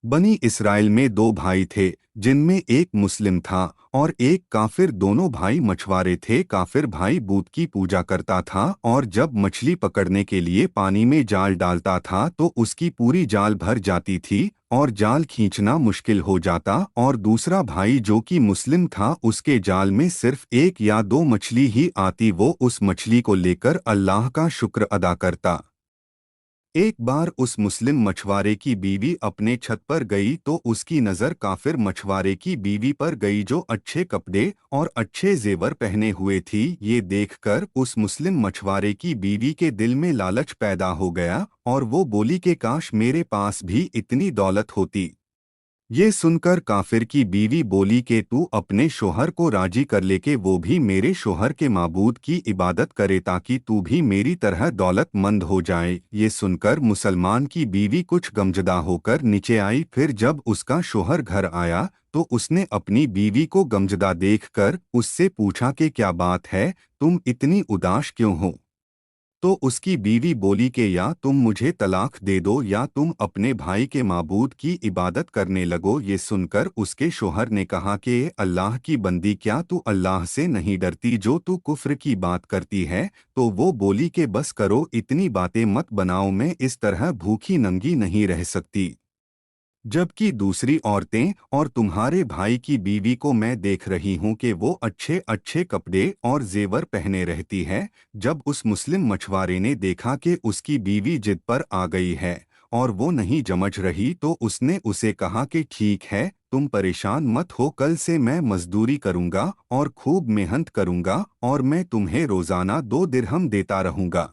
बनी इसराइल में दो भाई थे, जिनमें एक मुस्लिम था और एक काफिर। दोनों भाई मछुआरे थे। काफिर भाई बूत की पूजा करता था और जब मछली पकड़ने के लिए पानी में जाल डालता था तो उसकी पूरी जाल भर जाती थी और जाल खींचना मुश्किल हो जाता। और दूसरा भाई जो कि मुस्लिम था, उसके जाल में सिर्फ एक या दो मछली ही आती। वो उस मछली को लेकर अल्लाह का शुक्र अदा करता। एक बार उस मुस्लिम मछुआरे की बीवी अपने छत पर गई तो उसकी नज़र काफिर मछुआरे की बीवी पर गई, जो अच्छे कपड़े और अच्छे जेवर पहने हुए थी। ये देखकर उस मुस्लिम मछुआरे की बीवी के दिल में लालच पैदा हो गया और वो बोली कि काश मेरे पास भी इतनी दौलत होती। ये सुनकर काफिर की बीवी बोली कि तू अपने शोहर को राजी कर ले कि वो भी मेरे शोहर के माबूद की इबादत करे ताकि तू भी मेरी तरह दौलतमंद हो जाए। ये सुनकर मुसलमान की बीवी कुछ गमजदा होकर नीचे आई। फिर जब उसका शोहर घर आया तो उसने अपनी बीवी को गमजदा देखकर उससे पूछा कि क्या बात है, तुम इतनी उदास क्यों हो? तो उसकी बीवी बोली कि या तुम मुझे तलाक दे दो या तुम अपने भाई के माबूद की इबादत करने लगो। ये सुनकर उसके शोहर ने कहा कि अल्लाह की बंदी, क्या तू अल्लाह से नहीं डरती जो तू कुफ्र की बात करती है? तो वो बोली कि बस करो, इतनी बातें मत बनाओ, मैं इस तरह भूखी नंगी नहीं रह सकती। जबकि दूसरी औरतें और तुम्हारे भाई की बीवी को मैं देख रही हूँ कि वो अच्छे अच्छे कपड़े और जेवर पहने रहती है। जब उस मुस्लिम मछुआरे ने देखा कि उसकी बीवी जिद पर आ गई है और वो नहीं जमझ रही तो उसने उसे कहा कि ठीक है, तुम परेशान मत हो, कल से मैं मजदूरी करूँगा और खूब मेहनत करूँगा और मैं तुम्हें रोज़ाना 2 दिरहम देता रहूँगा।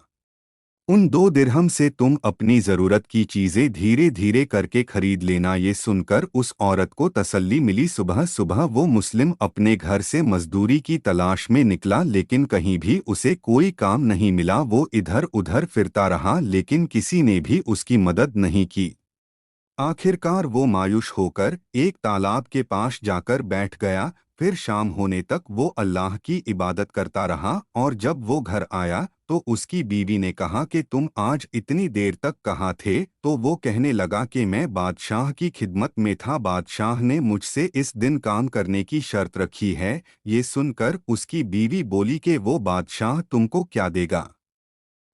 उन 2 दिरहम से तुम अपनी ज़रूरत की चीज़ें धीरे धीरे करके खरीद लेना। ये सुनकर उस औरत को तसल्ली मिली। सुबह सुबह वो मुस्लिम अपने घर से मजदूरी की तलाश में निकला, लेकिन कहीं भी उसे कोई काम नहीं मिला। वो इधर उधर फिरता रहा लेकिन किसी ने भी उसकी मदद नहीं की। आखिरकार वो मायूस होकर एक तालाब के पास जाकर बैठ गया। फिर शाम होने तक वो अल्लाह की इबादत करता रहा और जब वो घर आया तो उसकी बीवी ने कहा कि तुम आज इतनी देर तक कहाँ थे? तो वो कहने लगा कि मैं बादशाह की खिदमत में था, बादशाह ने मुझसे इस दिन काम करने की शर्त रखी है। ये सुनकर उसकी बीवी बोली कि वो बादशाह तुमको क्या देगा?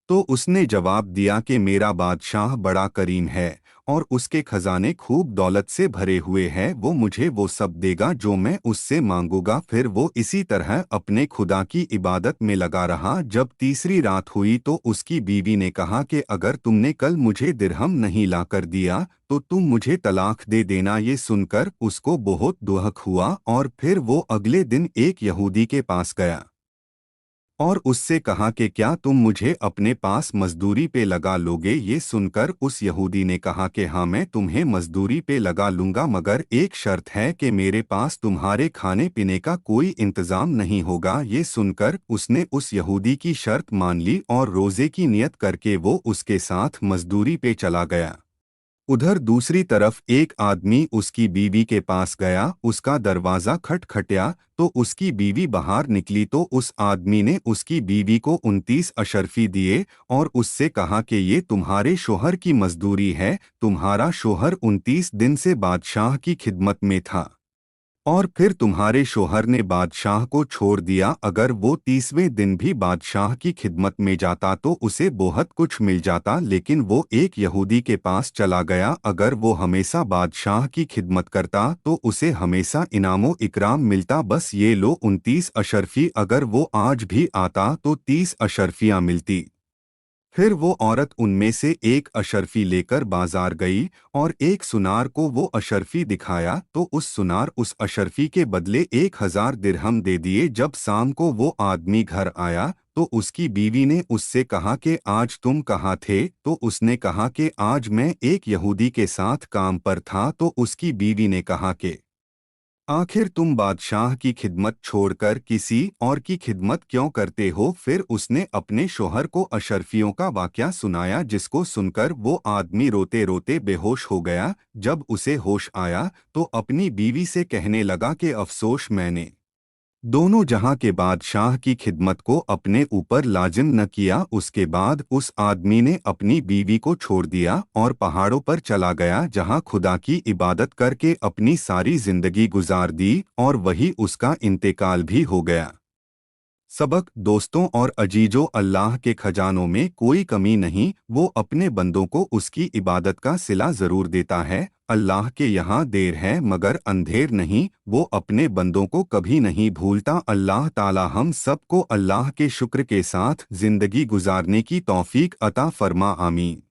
तो उसने जवाब दिया कि मेरा बादशाह बड़ा करीम है और उसके खजाने खूब दौलत से भरे हुए हैं, वो मुझे वो सब देगा जो मैं उससे मांगूंगा। फिर वो इसी तरह अपने खुदा की इबादत में लगा रहा। जब तीसरी रात हुई तो उसकी बीवी ने कहा कि अगर तुमने कल मुझे दिरहम नहीं लाकर दिया तो तुम मुझे तलाक दे देना। ये सुनकर उसको बहुत दुख हुआ और फिर वो अगले दिन एक यहूदी के पास गया और उससे कहा कि क्या तुम मुझे अपने पास मजदूरी पे लगा लोगे? ये सुनकर उस यहूदी ने कहा कि हाँ, मैं तुम्हें मजदूरी पे लगा लूंगा, मगर एक शर्त है कि मेरे पास तुम्हारे खाने पीने का कोई इंतजाम नहीं होगा। ये सुनकर उसने उस यहूदी की शर्त मान ली और रोजे की नियत करके वो उसके साथ मजदूरी पे चला गया। उधर दूसरी तरफ एक आदमी उसकी बीवी के पास गया, उसका दरवाज़ा खटखटाया तो उसकी बीवी बाहर निकली। तो उस आदमी ने उसकी बीवी को 29 अशर्फी दिए और उससे कहा कि ये तुम्हारे शोहर की मजदूरी है। तुम्हारा शोहर 29 दिन से बादशाह की खिदमत में था और फिर तुम्हारे शोहर ने बादशाह को छोड़ दिया। अगर वो 30वें दिन भी बादशाह की खिदमत में जाता तो उसे बहुत कुछ मिल जाता, लेकिन वो एक यहूदी के पास चला गया। अगर वो हमेशा बादशाह की खिदमत करता तो उसे हमेशा इनामो इकराम मिलता। बस ये लो 29 अशर्फी, अगर वो आज भी आता तो 30 अशर्फियाँ मिलती। फिर वो औरत उनमें से एक अशर्फी लेकर बाजार गई और एक सुनार को वो अशर्फी दिखाया तो उस सुनार उस अशर्फी के बदले 1000 दिरहम दे दिए। जब शाम को वो आदमी घर आया तो उसकी बीवी ने उससे कहा कि आज तुम कहाँ थे? तो उसने कहा कि आज मैं एक यहूदी के साथ काम पर था। तो उसकी बीवी ने कहा कि आखिर तुम बादशाह की खिदमत छोड़कर किसी और की खिदमत क्यों करते हो? फिर उसने अपने शोहर को अशर्फियों का वाकया सुनाया, जिसको सुनकर वो आदमी रोते रोते बेहोश हो गया। जब उसे होश आया तो अपनी बीवी से कहने लगा कि अफसोस, मैंने दोनों जहां के बादशाह की खिदमत को अपने ऊपर लाजिम न किया। उसके बाद उस आदमी ने अपनी बीवी को छोड़ दिया और पहाड़ों पर चला गया, जहां खुदा की इबादत करके अपनी सारी जिंदगी गुजार दी और वही उसका इंतकाल भी हो गया। सबक दोस्तों और अजीजों, अल्लाह के खजानों में कोई कमी नहीं। वो अपने बंदों को उसकी इबादत का सिला ज़रूर देता है। अल्लाह के यहाँ देर है मगर अंधेर नहीं, वो अपने बंदों को कभी नहीं भूलता। अल्लाह ताला हम सबको अल्लाह के शुक्र के साथ ज़िंदगी गुजारने की तौफीक अता फरमा। आमीन।